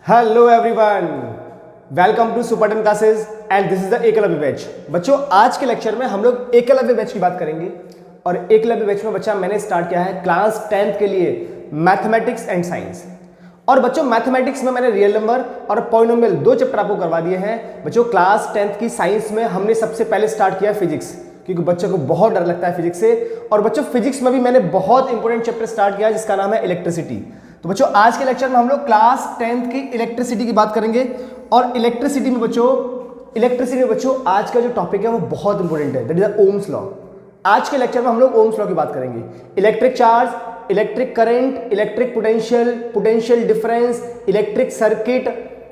Hello everyone, welcome to super classes and this is the Eklavya batch. बच्चों, आज के lecture में हम लोग एकलव्य बैच की बात करेंगे। और एकलव्य बैच में बच्चा मैंने स्टार्ट किया है क्लास 10th के लिए मैथमेटिक्स एंड साइंस। और बच्चों, मैथमेटिक्स में मैंने रियल नंबर और पॉलिनोमियल 2 चैप्टर आपको करवा दिए हैं। बच्चों, क्लास 10th की साइंस में हमने सबसे पहले स्टार्ट किया फिजिक्स, क्योंकि बच्चों को बहुत डर लगता है फिजिक्स से। और बच्चों, फिजिक्स में भी मैंने बहुत इंपॉर्टेंट चैप्टर स्टार्ट किया जिसका नाम है इलेक्ट्रिसिटी। तो बच्चों, आज के लेक्चर में हम लोग क्लास 10th की इलेक्ट्रिसिटी की बात करेंगे। और इलेक्ट्रिसिटी में बच्चों आज का जो टॉपिक है वो बहुत इंपॉर्टेंट है, दैट इज ओम्स लॉ। आज के लेक्चर में हम लोग ओम्स लॉ की बात करेंगे। Electric charge, electric current, electric potential, potential difference, electric circuit,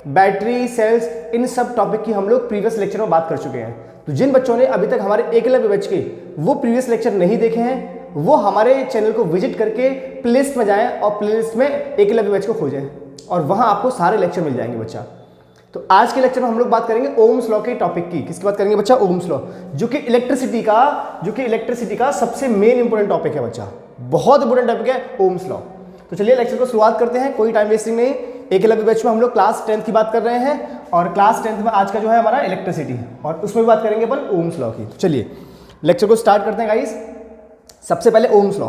battery, cells, इन सब टॉपिक की हम लोग प्रीवियस लेक्चर में बात कर चुके हैं। तो जिन बच्चों ने अभी तक हमारे एकलव्य बैच के वो प्रीवियस लेक्चर नहीं देखे हैं, वो हमारे चैनल को विजिट करके प्लेलिस्ट में जाएं और प्लेलिस्ट में एकलव्य बैच को खोजें और वहां आपको सारे लेक्चर मिल जाएंगे बच्चा। तो आज के लेक्चर में हम लोग बात करेंगे ओम्स लॉ के टॉपिक की। किसकी बात करेंगे बच्चा? ओम्स लॉ, जो कि इलेक्ट्रिसिटी का सबसे मेन इंपॉर्टेंट टॉपिक है बच्चा। बहुत इंपॉर्टेंट टॉपिक है ओम्स लॉ। तो चलिए लेक्चर को शुरुआत करते हैं, कोई टाइम वेस्टिंग नहीं। एकलव्य बैच में हम लोग क्लास 10th की बात कर रहे हैं और क्लास 10th में आज का जो है हमारा इलेक्ट्रिसिटी, और उसमें भी बात करेंगे अपन ओम्स लॉ की। तो चलिए लेक्चर को स्टार्ट करते हैं गाइस। सबसे पहले ओम्स लॉ।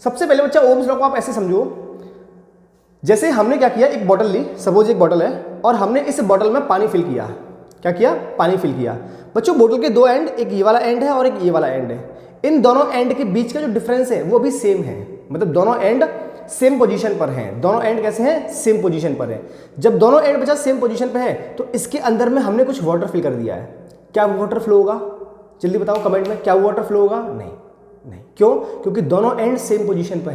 सबसे पहले बच्चा ओम्स लॉ को आप ऐसे समझो, जैसे हमने क्या किया, एक बॉटल ली, सपोज एक बॉटल है और हमने इस बॉटल में पानी फिल किया। क्या किया? पानी फिल किया। बच्चों, बोतल के दो एंड, एक ये वाला एंड है और एक ये वाला एंड है। इन दोनों एंड के बीच का जो डिफरेंस है वो भी सेम है, मतलब दोनों एंड सेम पोजीशन पर हैं। दोनों एंड कैसे हैं? सेम पोजीशन पर है। जब दोनों एंड बच्चा सेम पोजीशन पर है तो इसके अंदर में हमने कुछ वाटर फिल कर दिया है। क्या वो वाटर फ्लो होगा? जल्दी बताओ कमेंट में, क्या वो वाटर फ्लो होगा? नहीं। क्यों? क्योंकि दोनों एंड सेम पोजीशन पे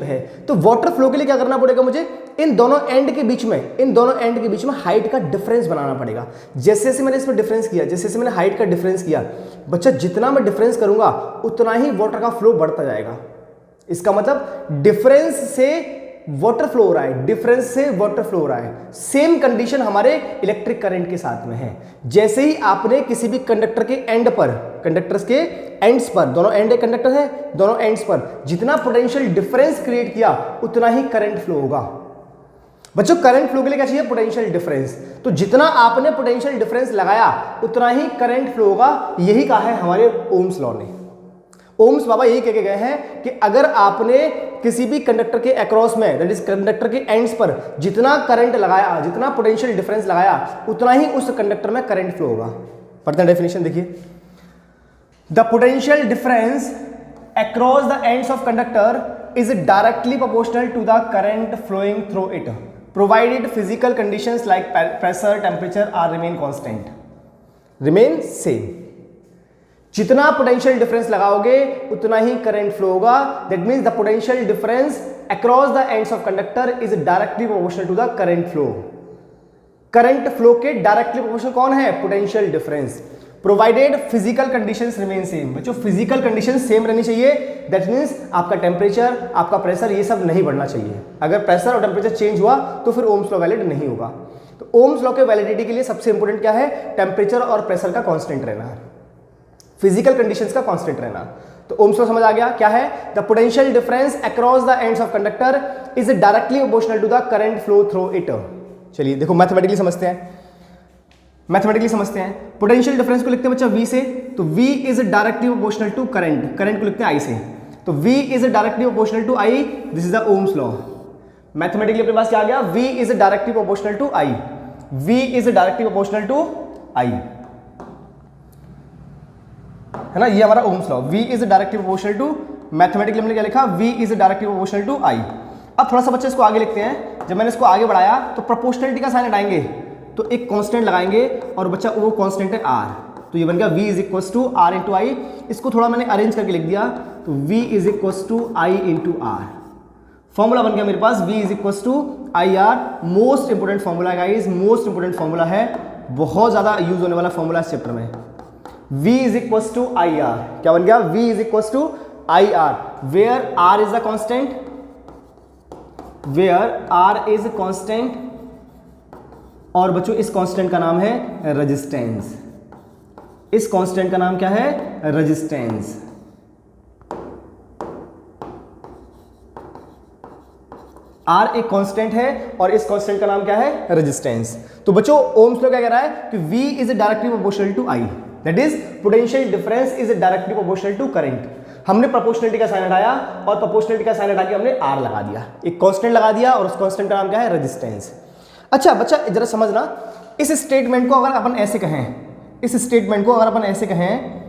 हैं। तो वाटर फ्लो के लिए क्या करना पड़ेगा मुझे? इन दोनों एंड के बीच में हाइट का डिफरेंस बनाना पड़ेगा। जैसे जैसे मैंने इसमें डिफरेंस किया, जैसे जैसे मैंने हाइट का डिफरेंस किया, बच्चा जितना मैं डिफरेंस करूंगा उतना ही वाटर का फ्लो बढ़ता जाएगा। इसका मतलब डिफरेंस से वाटर फ्लो हो रहा है, सेम कंडीशन हमारे इलेक्ट्रिक करंट के साथ में है। जैसे ही आपने किसी भी कंडक्टर के एंड पर, कंडक्टर्स के एंड्स पर, दोनों एंड एक कंडक्टर है, दोनों एंड्स पर जितना पोटेंशियल डिफरेंस क्रिएट किया उतना ही करंट फ्लो होगा। बच्चों, करंट फ्लो के लिए क्या चाहिए? Potential difference. तो जितना आपने पोटेंशियल डिफरेंस लगाया उतना ही करंट फ्लो होगा। यही कहा है हमारे ओम्स लॉ ने। ओम्स बाबा यही कह के गए हैं कि अगर आपने किसी भी कंडक्टर के अक्रॉस में, दैट इज कंडक्टर के एंड्स पर जितना करंट लगाया, जितना पोटेंशियल डिफरेंस लगाया, उतना ही उस कंडक्टर में करंट फ्लो होगा। पढ़ते हैं डेफिनेशन, देखिए। The potential difference across the ends of conductor is directly proportional to the current flowing through it, provided physical conditions like pressure, temperature are remain constant, remain same. जितना potential difference लगाओगे उतना ही current flow होगा। That means the potential difference across the ends of conductor is directly proportional to the current flow. Current flow के directly proportional कौन है? Potential difference. Provided physical conditions remain same. बच्चों, physical condition same रहनी चाहिए। That means आपका temperature, आपका pressure, ये सब नहीं बढ़ना चाहिए। अगर प्रेशर और टेम्परेचर चेंज हुआ तो फिर ओम्स लॉ वैलिड नहीं होगा। तो ओम्स लॉ के वैलिडिटी के लिए सबसे इंपॉर्टेंट क्या है? टेम्परेचर और प्रेशर का कांस्टेंट रहना है, फिजिकल कंडीशंस का कांस्टेंट रहना। तो ओम्स लॉ समझ आ गया क्या है? The potential difference across the ends of conductor is directly proportional to the current flow through it. चलिए देखो, मैथमेटिकली समझते हैं। पोटेंशियल डिफरेंस को लिखते हैं बच्चा V से, तो V is directly proportional to current, current को लिखते हैं I से, तो V is directly proportional to I। This is the Ohm's law. Mathematically अपने पास क्या आ गया? V is directly proportional to I, V is directly proportional to I, है ना? ये हमारा Ohm's law. V is directly proportional to, mathematically हमने क्या लिखा? V is directly proportional to I। अब थोड़ा सा बच्चे इसको आगे लिखते हैं। जब मैंने इसको आगे बढ़ाया तो प्रोपोर्शनलिटी का साइन हटाएंगे तो एक कांस्टेंट लगाएंगे और बच्चा वो कांस्टेंट है R, तो ये बन गया V is equals to R into I. इसको थोड़ा मैंने अरेंज करके लिख दिया, तो V is equals to I into R। Formula बन गया मेरे पास V is equals to IR। Most important formula है गाइस, मोस्ट इंपोर्टेंट फॉर्मूला है, बहुत ज्यादा यूज होने वाला फॉर्मूला इस चैप्टर में। V is equals to IR। क्या बन गया? V is equals to IR, where R is the constant, और बच्चों इस कांस्टेंट का नाम है रेजिस्टेंस। इस कांस्टेंट का नाम क्या है? रेजिस्टेंस। R एक कांस्टेंट है और इस कांस्टेंट का नाम क्या है? रेजिस्टेंस। तो बच्चों ओम्स लॉ क्या कह रहा है कि V is directly proportional to I, that is potential difference is directly proportional to current. हमने प्रोपोर्शनलिटी का साइन हटाया और प्रोपोर्शनलिटी का साइन हटा के हमने R लगा दिया, एक कांस्टेंट लगा दिया और उस कांस्टेंट का नाम क्या है? रेजिस्टेंस। अच्छा बच्चा जरा समझना, इस स्टेटमेंट को अगर अपन ऐसे कहें, इस स्टेटमेंट को अगर अपन ऐसे कहें,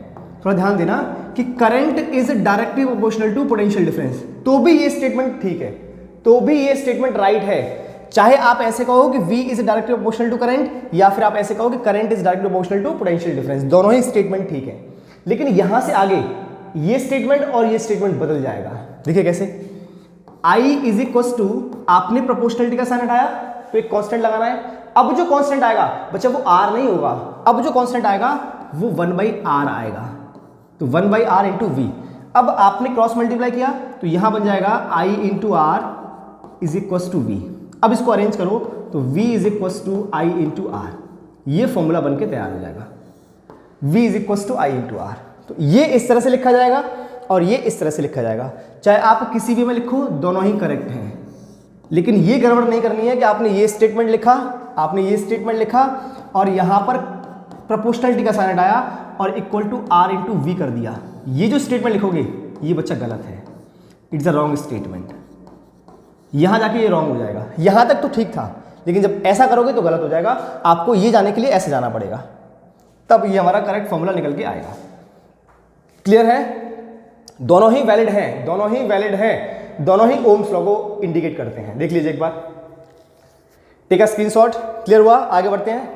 थोड़ा ध्यान देना कि current is directly proportional to potential difference, तो भी ये स्टेटमेंट ठीक है, तो भी ये स्टेटमेंट राइट है। चाहे आप ऐसे कहो कि V is directly proportional to current, या फिर आप ऐसे कहो कि current is directly proportional to potential difference, दोनों ही स्टेटमेंट ठीक है। लेकिन यहां से आगे ये स्टेटमेंट और ये स्टेटमेंट बदल जाएगा। देखिए कैसे, I इज इक्वल टू, आपने प्रोपोर्शनलिटी का साइन हटाया तो एक कांस्टेंट लगाना है। अब जो कांस्टेंट आएगा बच्चा वो R नहीं होगा, अब जो कांस्टेंट आएगा वो 1/R आएगा, तो 1/R इंटू V। अब आपने क्रॉस मल्टीप्लाई किया तो यहां बन जाएगा I into R is equal to V। अब इसको अरेंज करो तो V is equal to I into R, ये फॉर्मूला बन के तैयार हो जाएगा, V is equal to I into R। तो ये इस तरह से लिखा जाएगा और ये इस तरह से लिखा जाएगा। चाहे आप किसी भी में लिखो दोनों ही करेक्ट हैं, लेकिन ये गड़बड़ नहीं करनी है कि आपने ये स्टेटमेंट लिखा, आपने ये स्टेटमेंट लिखा और यहां पर प्रोपोर्शनलिटी का साइन हटाया और equal to R into V कर दिया। ये जो स्टेटमेंट लिखोगे ये बच्चा गलत है, इट्स अ रॉन्ग स्टेटमेंट। यहां जाके ये रॉन्ग हो जाएगा, यहां तक तो ठीक था, लेकिन जब ऐसा करोगे तो गलत हो जाएगा। आपको ये जाने के लिए ऐसे जाना पड़ेगा, तब ये हमारा करेक्ट फॉर्मूला निकल के आएगा। क्लियर है? दोनों ही वैलिड हैं, दोनों ही वैलिड हैं, दोनों ही ओम्स लॉ को इंडिकेट करते हैं। देख लीजिए एक बार, टेक अ स्क्रीनशॉट। क्लियर हुआ? आगे बढ़ते हैं।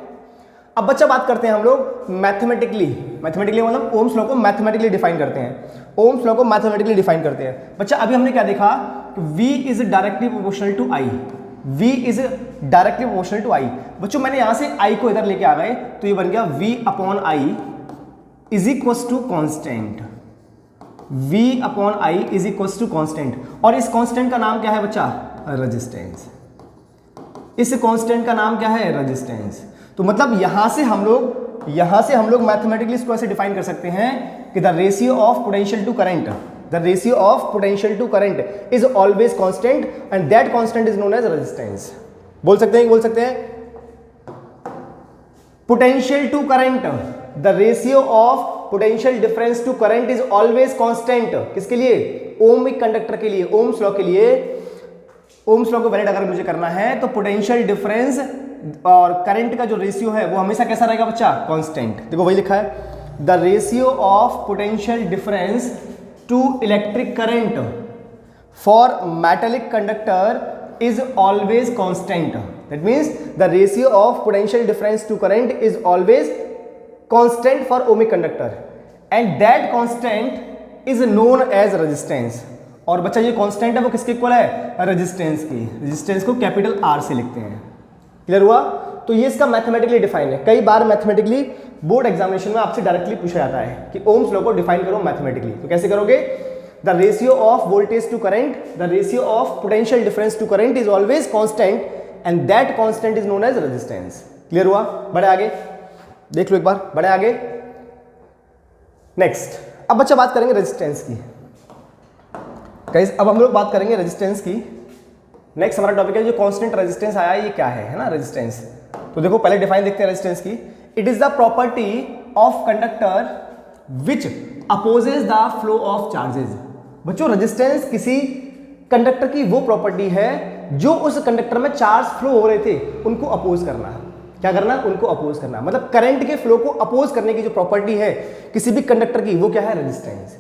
अब बच्चा बात करते हैं हम लोग मैथमेटिकली, मैथमेटिकली मतलब ओम्स लॉ को मैथमेटिकली डिफाइन करते हैं, ओम्स लॉ को मैथमेटिकली डिफाइन करते हैं। बच्चा अभी हमने क्या देखा कि V is directly proportional to I, V is directly proportional to I। बच्चों मैंने यहां से I को इधर लेके आ गए तो ये बन गया V upon I is equal to constant, V upon I is equal to constant. और इस कॉन्स्टेंट का नाम क्या है बच्चा? रेजिस्टेंस। इस कॉन्स्टेंट का नाम क्या है? रेजिस्टेंस। तो मतलब यहां से हम लोग मैथमेटिकली इसको ऐसे डिफाइन कर सकते हैं कि the ratio of potential to current, the ratio of potential to current is always constant and that constant is known as resistance. बोल सकते हैं, बोल सकते हैं, potential to current, the ratio of potential difference to current is always constant. किसके लिए? Ohmic conductor के लिए, ओम्स लॉ के लिए। ओम्स लॉ को वैलिड अगर मुझे करना है तो पोटेंशियल डिफरेंस और करंट का जो रेशियो है वो हमेशा कैसा रहेगा बच्चा? कांस्टेंट। देखो वही लिखा है, the ratio of potential difference to electric current for metallic conductor is always constant. That means the ratio of potential difference to current is always constant for ohmic conductor and that constant is known as resistance. और बच्चा ये constant है वो किसके equal है? Resistance की। Resistance को capital R से लिखते हैं। क्लियर हुआ? तो ये इसका मैथमेटिकली डिफाइन है। कई बार मैथमेटिकली बोर्ड एग्जामिनेशन में आपसे डायरेक्टली पूछा जाता है कि ओम्स लॉ को डिफाइन करो मैथमेटिकली, तो कैसे करोगे? The ratio of voltage to current, the ratio of potential difference to current is always constant and that constant is known as resistance. Clear हुआ? बढ़े आगे, देख लो एक बार, बढ़े आगे। नेक्स्ट, अब बच्चा बात करेंगे रेजिस्टेंस की। गाइस अब हम लोग बात करेंगे रेजिस्टेंस की। नेक्स्ट हमारा टॉपिक है जो कांस्टेंट रेजिस्टेंस आया ये क्या है ना? रेजिस्टेंस। तो देखो पहले डिफाइन देखते हैं रेजिस्टेंस की। It is the property of conductor which opposes the flow of charges. बच्चों रेजिस्टेंस किसी कंडक्टर की वो प्रॉपर्टी है जो उस कंडक्टर में चार्ज फ्लो हो रहे थे उनको अपोज करना। क्या करना? उनको अपोज करना। मतलब करंट के फ्लो को अपोज करने की जो प्रॉपर्टी है किसी भी कंडक्टर की वो क्या है? रेजिस्टेंस।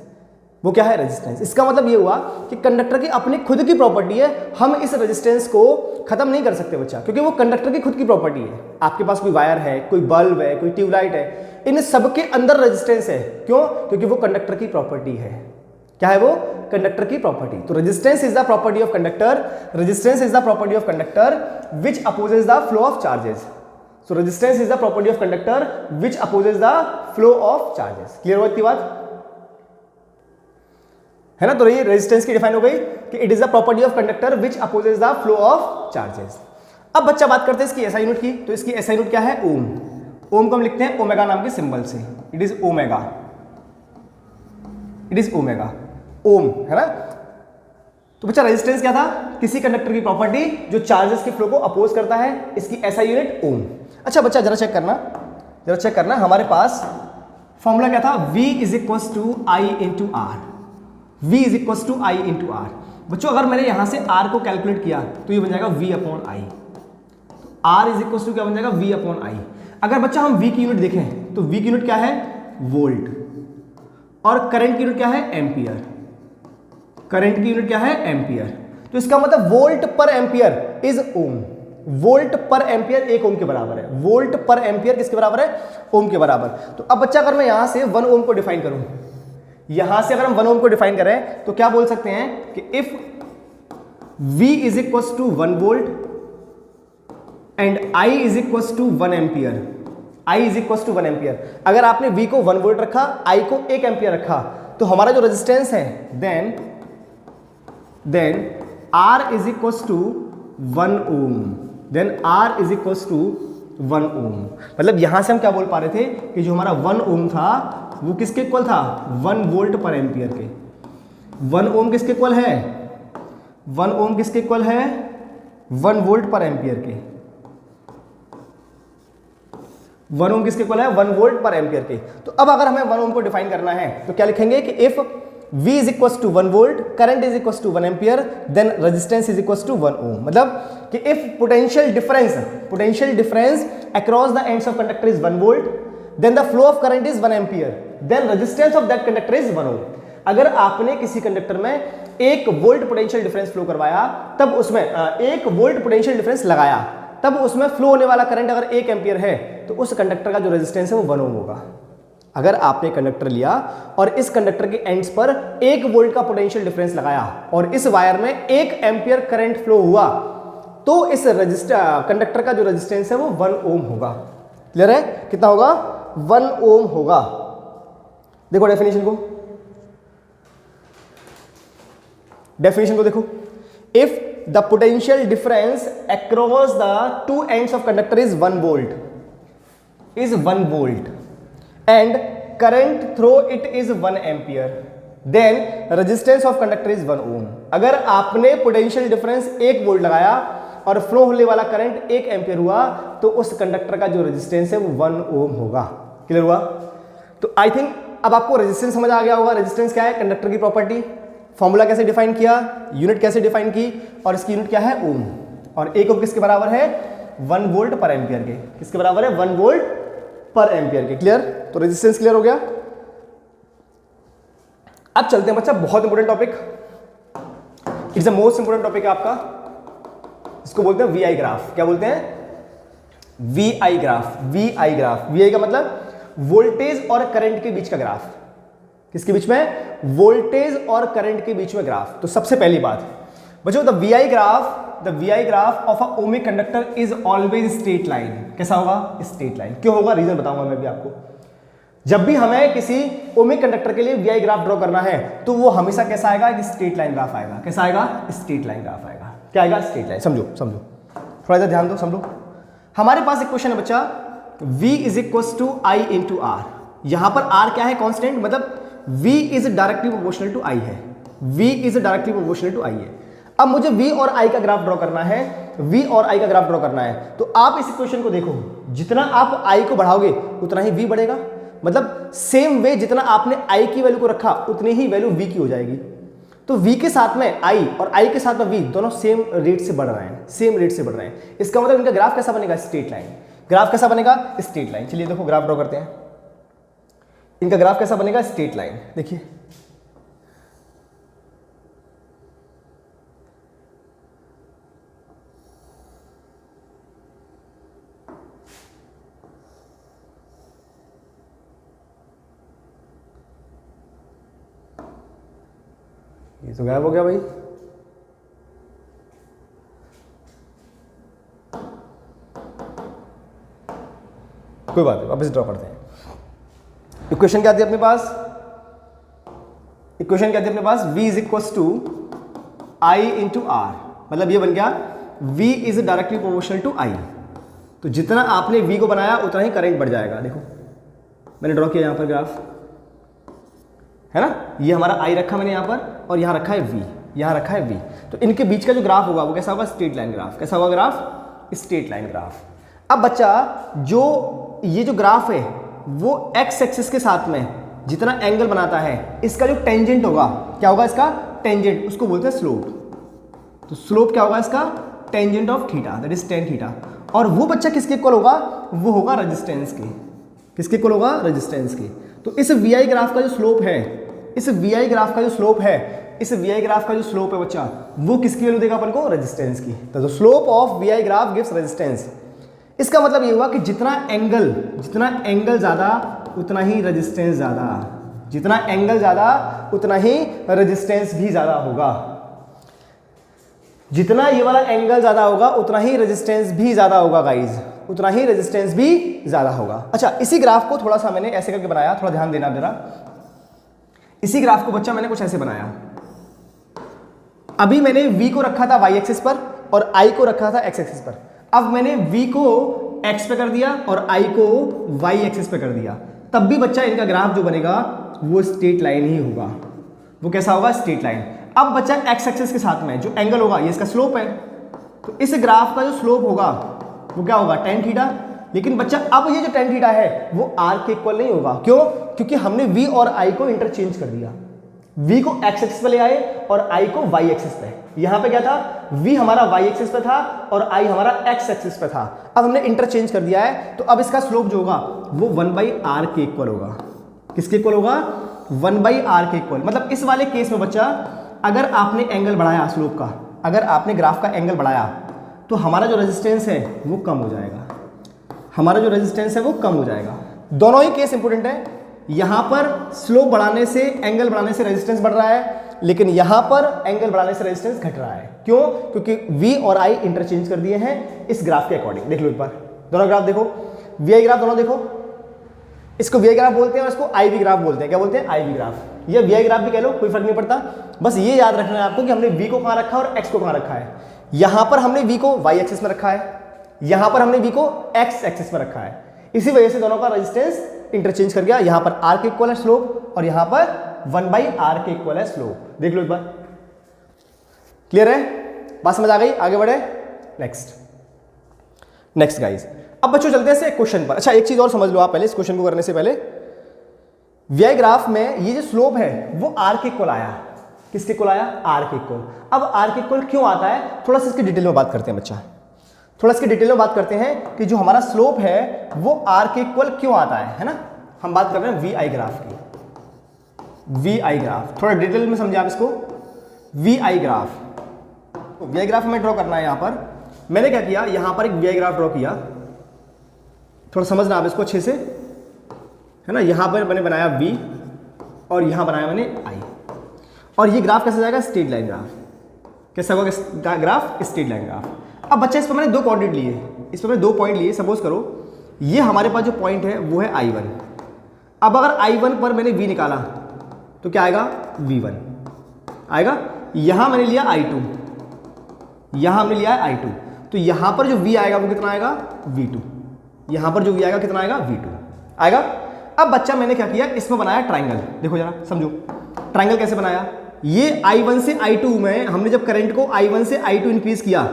वो क्या है? रेजिस्टेंस। इसका मतलब ये हुआ कि कंडक्टर की अपनी खुद की प्रॉपर्टी है, हम इस रेजिस्टेंस को खत्म नहीं कर सकते बच्चा, क्योंकि वो कंडक्टर की खुद की प्रॉपर्टी है। आपके पास कोई वायर है, कोई बल्ब है, कोई ट्यूबलाइट है, इन सबके अंदर रेजिस्टेंस है। क्यों? क्योंकि वो कंडक्टर की प्रॉपर्टी है। क्या है वो? कंडक्टर की प्रॉपर्टी। तो resistance is the property of conductor, resistance is the property of conductor which opposes the flow of charges. So resistance is the property of conductor which opposes the flow of charges. Clear हुआ इतनी बात? है ना? तो ये resistance की define हो गई कि it is the property of conductor which opposes the flow of charges. अब बच्चा बात करते हैं इसकी एसआई यूनिट की। तो इसकी एसआई यूनिट क्या है? ओम। ओम को हम लिखते हैं ओमेगा नाम के सिंबल से। It is omega, it is omega, ohm, है ना? तो बच्चा रेजिस्टेंस क्या था, किसी कंडक्टर की प्रॉपर्टी जो चार्जेस के फ्लो को अपोज करता है, इसकी एसआई यूनिट ओम। अच्छा बच्चा जरा चेक करना हमारे पास फॉर्मूला क्या था, V is equal to I into R. V is equal to I into R. बच्चों अगर मैंने यहां से R को कैलकुलेट किया तो ये बन जाएगा V upon I. R is equal to क्या बन जाएगा, V अपॉन आई। अगर बच्चा हम V की यूनिट देखें तो V की यूनिट क्या है, वोल्ट, और करंट की यूनिट क्या है, एम्पियर। करंट की यूनिट क्या है, एम्पियर। तो इसका मतलब वोल्ट पर एम्पियर इज ओम। वोल्ट पर एम्पियर 1 ओम के बराबर है। वोल्ट पर एम्पियर किसके बराबर है, ओम के बराबर। तो अब बच्चा अगर मैं यहां से 1 ओम को डिफाइन करूं, यहां से अगर हम 1 ओम को डिफाइन करें तो क्या बोल सकते हैं कि if V is equal to 1 volt and I is equal to 1 ampere, I is equal to 1 ampere. अगर आपने V को 1 वोल्ट रखा, I को 1 एम्पियर रखा, तो हमारा जो रेजिस्टेंस है then R is equal to 1 ohm, then R is equal to 1 ohm. मतलब यहां से हम क्या बोल पा रहे थे कि जो हमारा 1 ओम था वो किसके इक्वल था, 1 वोल्ट पर एम्पियर के। 1 ओम किसके इक्वल है, 1 ओम किसके इक्वल है, 1 वोल्ट पर एम्पियर के। 1 ओम किसके इक्वल है, 1 वोल्ट पर एम्पियर के। तो अब अगर हमें 1 ओम को डिफाइन करना है तो क्या लिखेंगे कि if V is equal to 1 volt, current is equal to 1 ampere, then resistance is equal to 1 ohm. मतलब कि if potential difference across the ends of conductor is 1 volt, then the flow of current is 1 ampere, then resistance of that conductor is 1 ohm. अगर आपने किसी conductor में 1 volt potential difference flow करवाया, तब उसमें 1 volt potential difference लगाया, तब उसमें फ्लो होने वाला करंट अगर 1 एम्पियर है तो उस कंडक्टर का जो रेजिस्टेंस है वो 1 ओम होगा। अगर आपने कंडक्टर लिया और इस कंडक्टर के एंड्स पर 1 वोल्ट का पोटेंशियल डिफरेंस लगाया और इस वायर में 1 एम्पियर करंट फ्लो हुआ, तो इस कंडक्टर का जो रेजिस्टेंस है वो 1 ओम होगा। क्लियर है, कितना होगा, 1 ओम होगा। देखो डेफिनेशन को देखो, if the potential difference across the 2 ends of conductor is 1 volt and current through it is 1 ampere, then resistance of conductor is 1 ohm। अगर आपने पोटेंशियल डिफरेंस 1 वोल्ट लगाया और फ्लो होने वाला करंट 1 एम्पियर हुआ, तो उस कंडक्टर का जो रेजिस्टेंस है वो 1 ओम होगा। क्लियर हुआ? तो आई थिंक अब आपको रेजिस्टेंस समझ आ गया होगा। रेजिस्टेंस क्या है, कंडक्टर की प्रॉपर्टी, फॉर्मूला कैसे डिफाइन किया, यूनिट कैसे डिफाइन की, और इसकी यूनिट क्या है, ओम। और 1 ओम किसके बराबर है, 1 वोल्ट पर एम्पियर के। किसके बराबर है, 1 वोल्ट पर एम्पियर के। क्लियर? तो रेजिस्टेंस क्लियर हो गया। अब चलते हैं बच्चा बहुत important topic, it's the most important topic है आपका, इसको बोलते हैं वीआई ग्राफ। क्या बोलते हैं, वीआई ग्राफ। वीआई का मतलब वोल्टेज और करंट के बीच का ग्राफ। किसके बीच में, वोल्टेज और करंट के बीच में ग्राफ। तो सबसे पहली बात बच्चों, the VI graph of a ohmic conductor is always straight line. कैसा होगा, स्ट्रेट लाइन। क्यों होगा, रीजन बताऊंगा मैं भी आपको। जब भी हमें किसी ओमिक कंडक्टर के लिए वीआई ग्राफ ड्रॉ करना है तो वो हमेशा कैसा आएगा, एक स्ट्रेट लाइन ग्राफ आएगा। कैसा आएगा, स्ट्रेट लाइन ग्राफ आएगा। क्या आएगा, स्ट्रेट लाइन। समझो थोड़ा सा ध्यान दो, समझो। हमारे पास एक क्वेश्चन है बच्चा, V is equal to I into R. यहां पर R क्या है, कॉन्स्टेंट, मतलब V is directly proportional to I है। V is directly proportional to I है। अब मुझे V और I का ग्राफ ड्रॉ करना है, तो आप इस इक्वेशन को देखो, जितना आप I को बढ़ाओगे उतना ही V बढ़ेगा। मतलब सेम वे जितना आपने I की वैल्यू को रखा उतनी ही वैल्यू V की हो जाएगी। तो V के साथ में I और I के साथ में V दोनों सेम रेट से बढ़ रहे हैं, इसका मतलब इनका ग्राफ कैसा बनेगा, स्ट्रेट लाइन। ग्राफ कैसा बनेगा, स्ट्रेट लाइन। चलिए देखो ग्राफ ड्रॉ करते हैं, इनका ग्राफ कैसा बनेगा, स्ट्रेट लाइन। देखिए ये तो गायब हो गया भाई। कोई बात नहीं, वापस ड्रॉ करते हैं। इक्वेशन क्या थी अपने पास, V is equal to I into R. मतलब ये बन गया V is directly proportional to I। तो जितना आपने V को बनाया उतना ही करंट बढ़ जाएगा। देखो मैंने ड्रॉ किया यहां पर ग्राफ, है ना, ये हमारा I रखा मैंने यहां पर और यहां रखा है V। यहाँ रखा है v। तो इनके बीच का जो ग्राफ होगा वो कैसा होगा, स्ट्रेट लाइन ग्राफ। कैसा होगा ग्राफ, स्ट्रेट लाइन ग्राफ। अब बच्चा जो ये जो ग्राफ है वो x एक्सिस के साथ में जितना एंगल बनाता है, इसका जो टेंजेंट होगा, क्या होगा इसका टेंजेंट, उसको बोलते हैं स्लोप। तो स्लोप क्या होगा इसका, tangent of theta, that is tan theta. और वो बच्चा किसके इक्वल होगा, वो होगा रेजिस्टेंस के। किसके इक्वल होगा, रेजिस्टेंस के। तो इस वी ग्राफ का जो स्लोप है, इस वी ग्राफ का जो स्लोप है, इस वी ग्राफ का जो स्लोप है बच्चा, वो किसकी वैल्यू देगा अपन को, रेजिस्टेंस की। तो slope of V graph gives resistance. इसका मतलब ये हुआ कि जितना एंगल ज़्यादा उतना ही रेजिस्टेंस ज़्यादा, जितना एंगल ज़्यादा उतना ही रेजिस्टेंस भी ज़्यादा होगा। जितना ये वाला एंगल ज़्यादा होगा उतना ही रेजिस्टेंस भी ज़्यादा होगा गाइज, उतना ही रेजिस्टेंस भी ज़्यादा होगा। अच्छा, इसी ग्राफ को थोड़ा सा मैंने ऐसे करके बनाया, थोड़ा ध्यान देना जरा। इसी ग्राफ को बच्चा मैंने कुछ ऐसे बनाया। अभी मैंने v को रखा था y एक्सिस पर और i को रखा था x एक्सिस पर। अब मैंने v को x पे कर दिया और i को y एक्सिस पे कर दिया, तब भी बच्चा इनका ग्राफ जो बनेगा वो स्ट्रेट लाइन ही होगा। वो कैसा होगा, स्ट्रेट लाइन। अब बच्चा x एक्सिस के साथ में जो एंगल होगा ये इसका स्लोप है, तो इस ग्राफ का जो स्लोप होगा वो क्या होगा, tan थीटा। लेकिन बच्चा अब ये जो tan थीटा है वो r के इक्वल नहीं होगा। क्यों, क्योंकि हमने v और i को इंटरचेंज कर दिया। v को x एक्सिस पे ले आए और i को y एक्सिस पे। यहाँ पे क्या था, v हमारा y एक्सिस पे था और i हमारा x एक्सिस पे था। अब हमने इंटरचेंज कर दिया है, तो अब इसका स्लोप जो होगा वो 1/r के इक्वल होगा। किसके इक्वल होगा, 1/r के इक्वल। मतलब इस वाले केस में बच्चा अगर आपने एंगल बढ़ाया स्लोप का, अगर आपने ग्राफ का एंगल बढ़ाया तो हमारा जो रेजिस्टेंस है वो कम हो जाएगा, हमारा जो रेजिस्टेंस है वो कम हो जाएगा। दोनों ही केस इंपोर्टेंट है। यहाँ पर स्लोप बढ़ाने से, एंगल बढ़ाने से रेजिस्टेंस बढ़ रहा है, लेकिन यहाँ पर एंगल बढ़ाने से रेजिस्टेंस घट रहा है। क्यों, क्योंकि v और i इंटरचेंज कर दिए हैं इस ग्राफ के अकॉर्डिंग। देख लो एक बार, दोनों ग्राफ देखो, vi ग्राफ दोनों देखो। इसको vi ग्राफ बोलते हैं और इसको iv ग्राफ बोलते हैं। क्या बोलते हैं, iv ग्राफ। ये vi ग्राफ भी कह लो, कोई फर्क नहीं पड़ता। बस ये याद रखना है आपको कि हमने v को कहाँ रखा है और x को कहाँ रखा है। यहाँ पर हमने v को y एक्सिस में रखा है, यहाँ पर हमने v को x एक्सिस में रखा है। इसी वजह से दोनों का रेजिस्टेंस इंटरचेंज कर गया। यहाँ पर r के इक्वल है स्लोप और यहाँ पर 1/r के इक्वल है स्लोप। देख लो एक बार, क्लियर है, बात समझ आ गई। आगे बढ़े, नेक्स्ट गाइस। अब बच्चों चलते हैं क्वेश्चन पर। अच्छा, एक चीज और समझ लो आप पहले, इस क्वेश्चन को करने से पहले। वी ग्राफ में ये जो स्लोप है वो r के इक्वल आया। किसके इक्वल आया, r के इक्वल। अब r के इक्वल क्यों आता है, थोड़ा सा इसकी डिटेल में बात करते हैं बच्चा, थोड़ा इसकी डिटेल में बात करते हैं कि जो हमारा स्लोप है वो r के इक्वल क्यों आता है ना। हम बात कर रहे हैं वी ग्राफ की, वी ग्राफ। थोड़ा डिटेल में समझे आप इसको। वी ग्राफ, वी ग्राफ में ड्रॉ करना है। यहाँ पर मैंने क्या किया, यहाँ पर एक वी ग्राफ ड्रॉ किया, थोड़ा समझना आप इसको अच्छे से, है ना। यहाँ पर मैंने बनाया v और यहाँ बनाया मैंने i, और ये ग्राफ कैसे जाएगा, स्ट्रेट लाइन ग्राफ। कैसा होगा ग्राफ, स्ट्रेट लाइन ग्राफ। अब बच्चे इस पर मैंने दो कोऑर्डिनेट लिए, इस पर मैंने 2 पॉइंट लिए। सपोज करो ये हमारे पास जो पॉइंट है वो है I1। अब अगर I1 पर मैंने v निकाला तो क्या आएगा, v1 आएगा। यहां मैंने लिया I2, यहां हमने लिया है I2, तो यहां पर जो v आएगा वो कितना आएगा, v2। यहां पर जो v आएगा कितना आएगा, v2 आएगा। अब बच्चा मैंने क्या किया, इसमें बनाया ट्राइंगल। देखो जरा समझो, ट्राइंगल कैसे बनाया। ये I1 से I2 में हमने जब करंट को I1 से I2 इंक्रीज किया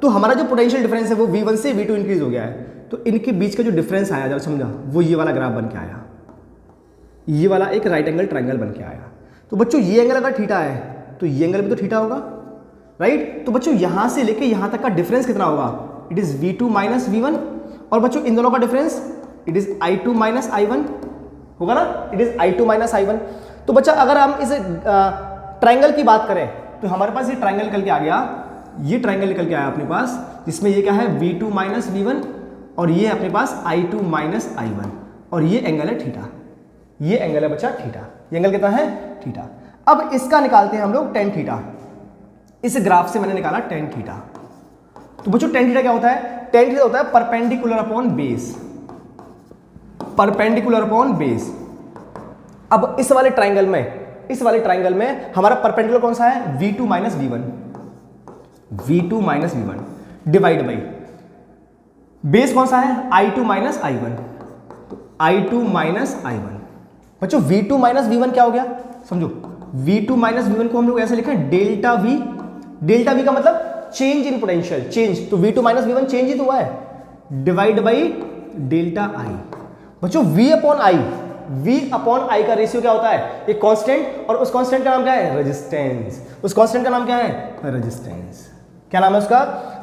तो हमारा जो पोटेंशियल डिफरेंस है वो V1 से V2 इंक्रीज हो गया है। तो इनके बीच का जो डिफरेंस आया, जब समझा, वो ये वाला ग्राफ बन के आया, ये वाला एक राइट एंगल ट्राइंगल बन के आया। तो बच्चों ये एंगल अगर थीटा है तो ये एंगल भी तो थीटा होगा, राइट। तो बच्चों यहां से लेके यहां तक का डिफरेंस कितना होगा, it is V2 minus V1। और बच्चों इन दोनों का difference it is I2 minus I1 होगा ना, it is I2 minus I1। तो बच्चा अगर हम इस ट्राइंगल की बात करें तो हमारे पास ये ट्राइंगल निकल के आ गया, ये ट्राइंगल निकल के आया अपने पास, जिसमें ये क्या है, V2 माइनस V1 और ये अपने पास I2 माइनस I1, और ये एंगल है थीटा। ये एंगल है बच्चा थीटा। ये एंगल कितना है, थीटा। अब इसका निकालते हैं हम लोग tan थीटा। इस ग्राफ से मैंने निकाला tan थीटा। तो बच्चों tan थीटा क्या होता है, tan थीटा होता है perpendicular upon base, perpendicular upon base. अब इस वाले ट्राइंगल में हमारा परपेंडिकुलर कौन सा है, V2 minus V1, V2 minus V1 divide by base कौन सा है, I2 माइनस I1, तो I2 माइनस I1। बच्चों V2 माइनस V1 क्या हो गया, समझो, V2 माइनस V1 को हम लोग ऐसे लिखें डेल्टा V। डेल्टा V का मतलब चेंज इन पोटेंशियल, चेंज, तो V2 माइनस V1 चेंज ही तो हुआ है, डिवाइड बाई डेल्टा I। बच्चों V अपॉन I का रेशियो क्या होता है, एक कांस्टेंट, और उस कांस्टेंट का नाम क्या है, रेजिस्टेंस। उस कांस्टेंट का नाम क्या है, रेजिस्टेंस। क्या नाम है उसका?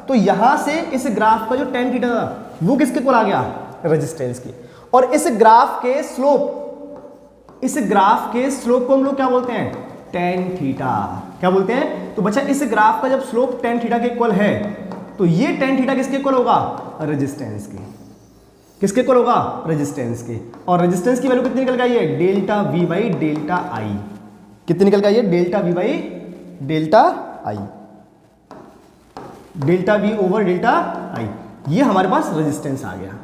तो यहां से इस ग्राफ का जो tan थीटा था वो किसके इक्वल आ गया, रेजिस्टेंस की। और इस ग्राफ के स्लोप को हम लोग क्या बोलते हैं, tan थीटा। क्या बोलते हैं? तो बच्चा इस ग्राफ का जब स्लोप tan थीटा के इक्वल है तो ये tan थीटा किसके इक्वल होगा, रेजिस्टेंस के। किसके इक्वल होगा, रेजिस्टेंस के। और रेजिस्टेंस की वैल्यू कितनी निकल गई है, delta V by delta I। कितनी निकल गई है, delta V by delta I, delta V over delta I। ये हमारे पास रेजिस्टेंस आ गया।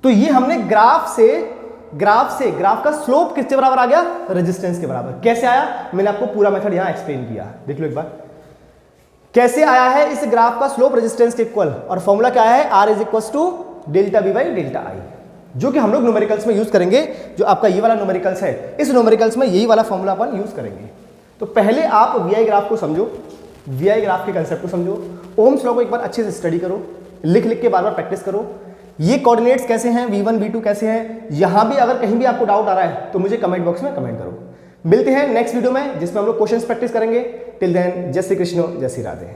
तो ये हमने ग्राफ का स्लोप किसके बराबर आ गया, रेजिस्टेंस के बराबर। कैसे आया, मैंने आपको पूरा मेथड यहां एक्सप्लेन किया, देख लो एक बार कैसे आया है इस ग्राफ का स्लोप रेजिस्टेंस के इक्वल। और फॉर्मूला क्या है, R is equal to delta V by delta I, जो कि हम लोग न्यूमेरिकल्स में यूज करेंगे। जो आपका ये वाला न्यूमेरिकल्स है, इस न्यूमेरिकल्स में यही वाला फॉर्मूला अपन यूज करेंगे। तो पहले आप VI ग्राफ को समझो, VI ग्राफ के कंसेप्ट को समझो, ओम्स लॉ को एक बार अच्छे से स्टडी करो, लिख लिख के बार बार प्रैक्टिस करो। ये कोऑर्डिनेट्स कैसे हैं, V1 V2 कैसे हैं, यहां भी अगर कहीं भी आपको डाउट आ रहा है तो मुझे कमेंट बॉक्स में कमेंट करो। मिलते हैं नेक्स्ट वीडियो में जिसमें हम लोग क्वेश्चंस प्रैक्टिस करेंगे। टिल देन, जय श्री कृष्ण, जय श्री राधे।